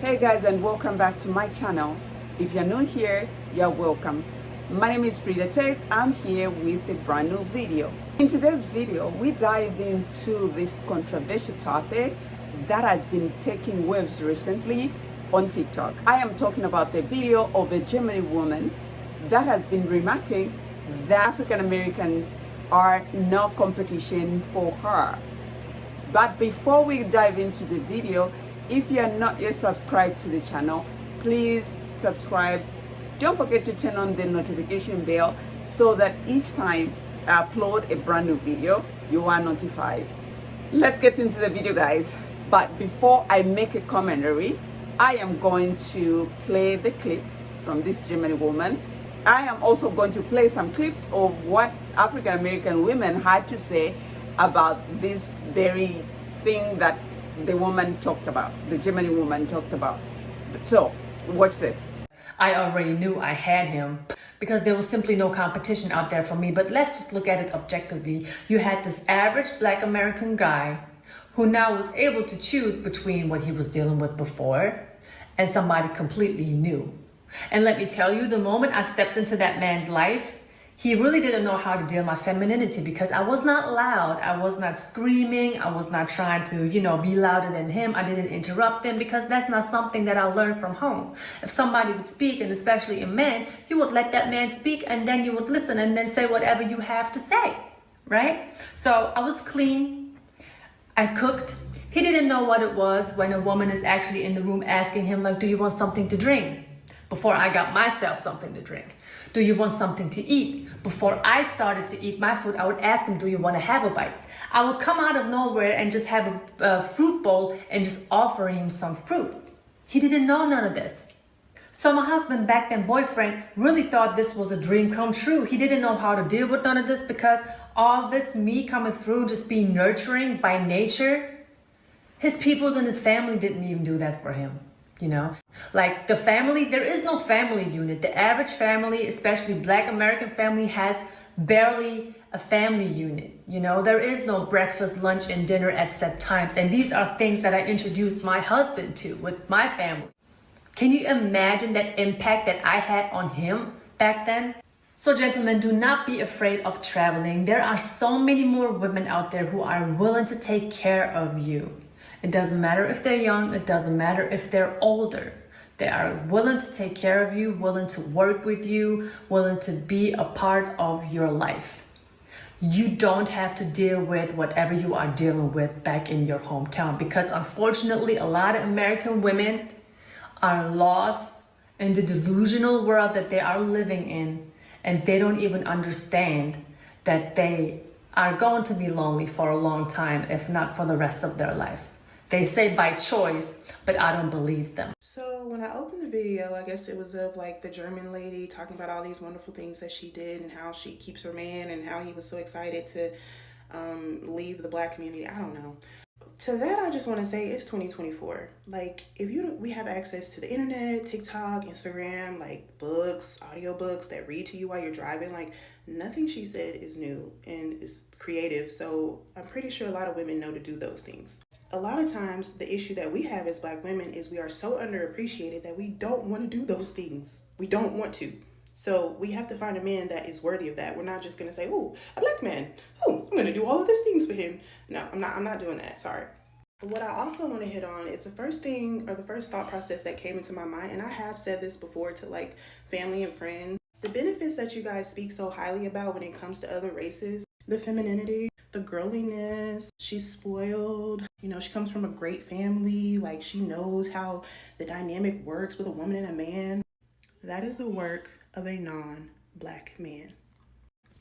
Hey guys, and welcome back to my channel. If you're new here, you're welcome. My name is Frida Tate. I'm here with a brand new video. In today's video, we dive into this controversial topic that has been taking waves recently on TikTok. I am talking about the video of a German woman that has been remarking that African Americans are no competition for her. But before we dive into the video, if you are not yet subscribed to the channel, please subscribe. Don't forget to turn on the notification bell so that each time I upload a brand new video, you are notified. Let's get into the video, guys. But before I make a commentary, I am going to play the clip from this German woman. I am also going to play some clips of what African American women had to say about this very thing that the woman talked about, the German woman talked about. So, watch this. I already knew I had him because there was simply no competition out there for me. But let's just look at it objectively. You had this average Black American guy who now was able to choose between what he was dealing with before and somebody completely new. And let me tell you, the moment I stepped into that man's life, he really didn't know how to deal with my femininity because I was not loud. I was not screaming. I was not trying to, be louder than him. I didn't interrupt him because that's not something that I learned from home. If somebody would speak, and especially a man, you would let that man speak and then you would listen and then say whatever you have to say, right? So I was clean. I cooked. He didn't know what it was when a woman is actually in the room asking him, like, do you want something to drink? Before I got myself something to drink. Do you want something to eat? Before I started to eat my food, I would ask him, do you want to have a bite? I would come out of nowhere and just have a fruit bowl and just offer him some fruit. He didn't know none of this. So my husband, back then boyfriend, really thought this was a dream come true. He didn't know how to deal with none of this because all this me coming through, just being nurturing by nature, his peoples and his family didn't even do that for him. Like the family, there is no family unit. The average family, especially Black American family, has barely a family unit. There is no breakfast, lunch, and dinner at set times. And these are things that I introduced my husband to with my family. Can you imagine that impact that I had on him back then? So gentlemen, do not be afraid of traveling. There are so many more women out there who are willing to take care of you. It doesn't matter if they're young, it doesn't matter if they're older. They are willing to take care of you, willing to work with you, willing to be a part of your life. You don't have to deal with whatever you are dealing with back in your hometown because unfortunately, a lot of American women are lost in the delusional world that they are living in, and they don't even understand that they are going to be lonely for a long time, if not for the rest of their life. They say by choice, but I don't believe them. So when I opened the video, I guess it was of like the German lady talking about all these wonderful things that she did and how she keeps her man and how he was so excited to leave the Black community. I don't know. To that, I just want to say it's 2024. Like we have access to the internet, TikTok, Instagram, like books, audiobooks that read to you while you're driving. Like nothing she said is new and is creative. So I'm pretty sure a lot of women know to do those things. A lot of times the issue that we have as Black women is we are so underappreciated that we don't want to do those things. We don't want to. So we have to find a man that is worthy of that. We're not just going to say, oh, a Black man. Oh, I'm going to do all of these things for him. No, I'm not doing that. Sorry. But what I also want to hit on is the first thing or the first thought process that came into my mind. And I have said this before to like family and friends. The benefits that you guys speak so highly about when it comes to other races, the femininity, the girliness, she's spoiled, she comes from a great family, like she knows how the dynamic works with a woman and a man. That is the work of a non-Black man.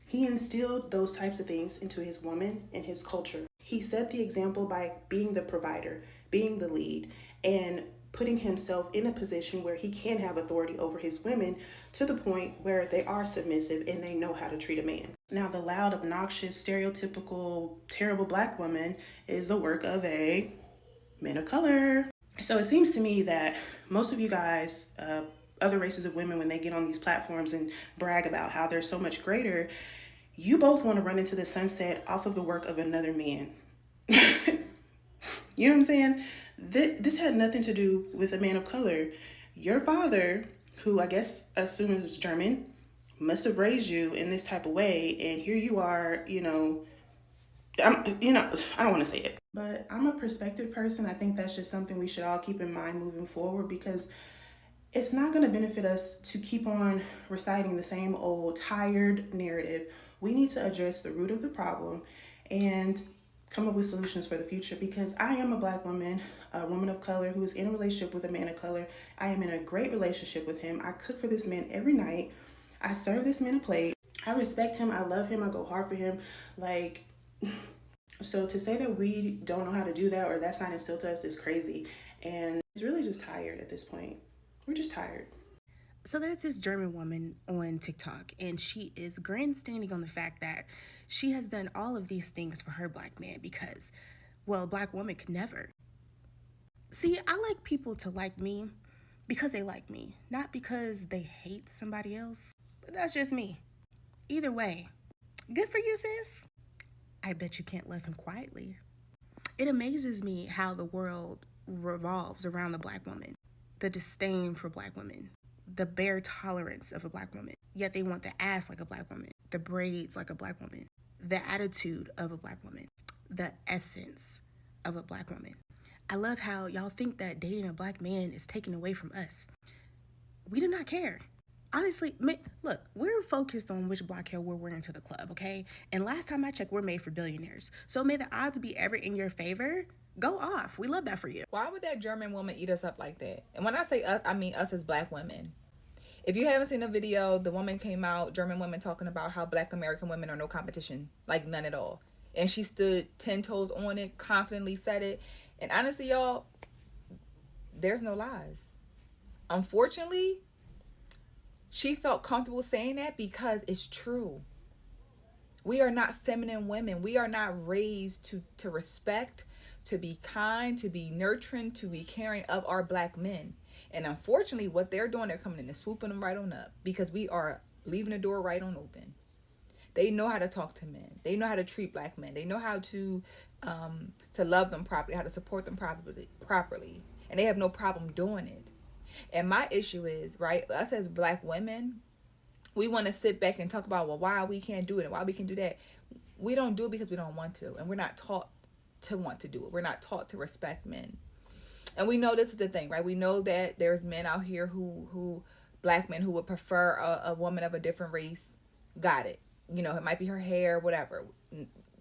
He instilled those types of things into his woman and his culture. He set the example by being the provider, being the lead, and putting himself in a position where he can have authority over his women to the point where they are submissive and they know how to treat a man. Now, the loud, obnoxious, stereotypical, terrible Black woman is the work of a man of color. So it seems to me that most of you guys, other races of women, when they get on these platforms and brag about how they're so much greater, you both want to run into the sunset off of the work of another man. You know what I'm saying? This had nothing to do with a man of color. Your father, who I guess assume is German, must have raised you in this type of way, and here you are, I don't want to say it, but I'm a perspective person. I think that's just something we should all keep in mind moving forward, because it's not going to benefit us to keep on reciting the same old tired narrative. We need to address the root of the problem and come up with solutions for the future, because I am a Black woman, a woman of color who is in a relationship with a man of color. I am in a great relationship with him. I cook for this man every night. I serve this man a plate. I respect him. I love him. I go hard for him. Like, so to say that we don't know how to do that, or that's not instilled to us, is crazy. And it's really just tired at this point. We're just tired. So there's this German woman on TikTok, and she is grandstanding on the fact that she has done all of these things for her Black man because, well, a Black woman could never. See, I like people to like me because they like me, not because they hate somebody else. But that's just me. Either way, good for you, sis. I bet you can't love him quietly. It amazes me how the world revolves around the Black woman, the disdain for Black women, the bare tolerance of a Black woman. Yet they want the ass like a Black woman, the braids like a Black woman, the attitude of a Black woman, the essence of a Black woman. I love how y'all think that dating a Black man is taken away from us. We do not care. Honestly, look, we're focused on which Black hair we're wearing to the club, okay? And last time I checked, we're made for billionaires. So may the odds be ever in your favor. Go off. We love that for you. Why would that German woman eat us up like that? And when I say us, I mean us as Black women. If you haven't seen the video, the woman came out, German women, talking about how Black American women are no competition, like none at all. And she stood 10 toes on it, confidently said it. And honestly, y'all, there's no lies. Unfortunately, she felt comfortable saying that because it's true. We are not feminine women. We are not raised to respect, to be kind, to be nurturing, to be caring of our Black men. And unfortunately, what they're doing, they're coming in and swooping them right on up, because we are leaving the door right on open. They know how to talk to men. They know how to treat Black men. They know how to love them properly, how to support them properly. And they have no problem doing it. And my issue is, right, us as Black women, we want to sit back and talk about, well, why we can't do it and why we can do that. We don't do it because we don't want to. And we're not taught to want to do it. We're not taught to respect men. And we know this is the thing, right? We know that there's men out here who Black men who would prefer a woman of a different race. Got it. You know, it might be her hair, whatever.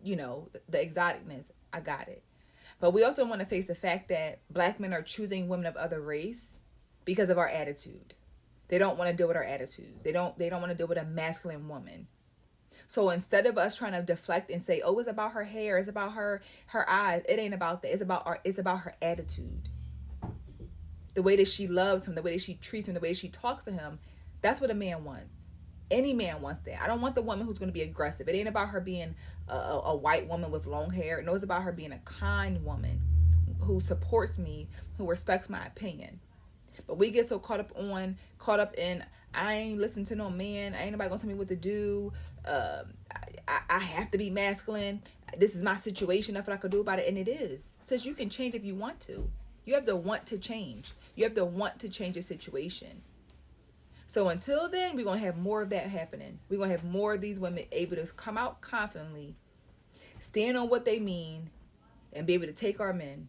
You know, the exoticness. I got it. But we also want to face the fact that Black men are choosing women of other race because of our attitude. They don't want to deal with our attitudes. They don't want to deal with a masculine woman. So instead of us trying to deflect and say, oh, it's about her hair, it's about her eyes, it ain't about that. It's about her attitude. The way that she loves him, the way that she treats him, the way she talks to him. That's what a man wants. Any man wants that. I don't want the woman who's going to be aggressive. It ain't about her being a white woman with long hair. No, it's about her being a kind woman who supports me, who respects my opinion. But we get so caught up in, I ain't listen to no man. Ain't nobody gonna tell me what to do. I have to be masculine. This is my situation. That's what I could do about it. And it is. Says you can change if you want to. You have to want to change. You have to want to change your situation. So until then, we're going to have more of that happening. We're going to have more of these women able to come out confidently, stand on what they mean, and be able to take our men.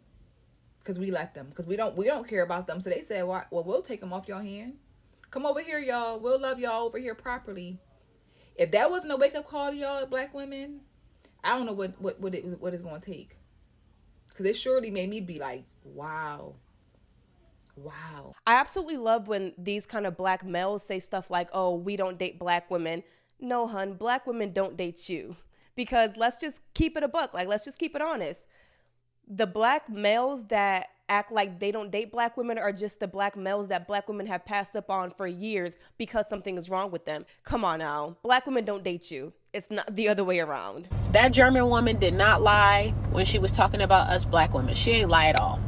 Because we let them. Because we don't care about them. So they said, well, we'll take them off your hand. Come over here, y'all. We'll love y'all over here properly. If that wasn't a wake-up call to y'all Black women, I don't know what it's going to take. Because it surely made me be like, wow. I absolutely love when these kind of Black males say stuff like, oh, we don't date Black women. No, hun, Black women don't date you. Because let's just keep it a buck. Like, let's just keep it honest. The Black males that act like they don't date Black women are just the Black males that Black women have passed up on for years because something is wrong with them. Come on now. Black women don't date you. It's not the other way around. That German woman did not lie when she was talking about us Black women. She ain't lie at all.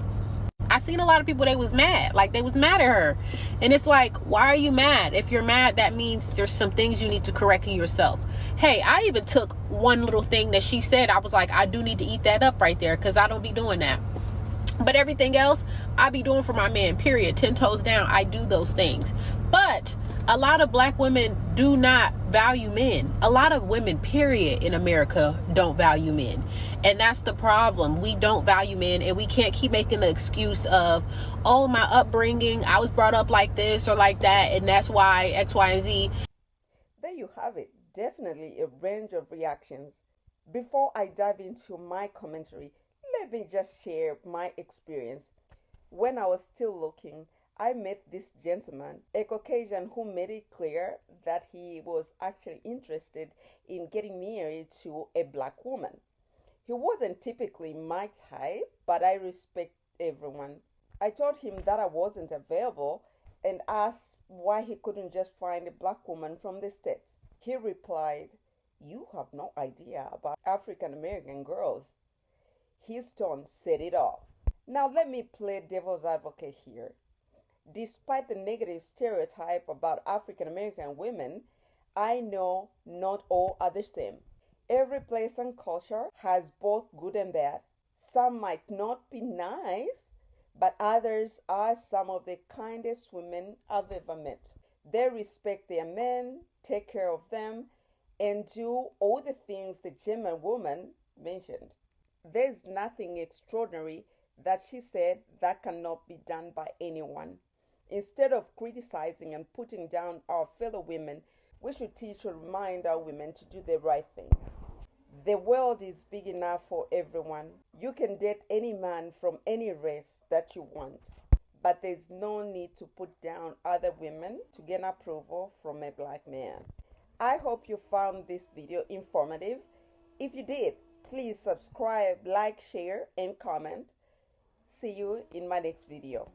I seen a lot of people, they was mad. Like, they was mad at her. And it's like, why are you mad? If you're mad, that means there's some things you need to correct in yourself. Hey, I even took one little thing that she said. I was like, I do need to eat that up right there, because I don't be doing that. But everything else, I be doing for my man, period. 10 toes down, I do those things. But a lot of black women do not value men. A lot of women, period, in America don't value men. And that's the problem. We don't value men, and we can't keep making the excuse of, oh, my upbringing, I was brought up like this or like that, and that's why X, Y, and Z. There you have it. Definitely a range of reactions. Before I dive into my commentary, let me just share my experience. When I was still looking, I met this gentleman, a Caucasian, who made it clear that he was actually interested in getting married to a black woman. He wasn't typically my type, but I respect everyone. I told him that I wasn't available and asked why he couldn't just find a black woman from the States. He replied, "You have no idea about African American girls." His tone said it all. Now let me play devil's advocate here. Despite the negative stereotype about African American women, I know not all are the same. Every place and culture has both good and bad. Some might not be nice, but others are some of the kindest women I've ever met. They respect their men, take care of them, and do all the things the German woman mentioned. There's nothing extraordinary that she said that cannot be done by anyone. Instead of criticizing and putting down our fellow women, we should teach or remind our women to do the right thing. The world is big enough for everyone. You can date any man from any race that you want, but there's no need to put down other women to gain approval from a black man. I hope you found this video informative. If you did, please subscribe, like, share, and comment. See you in my next video.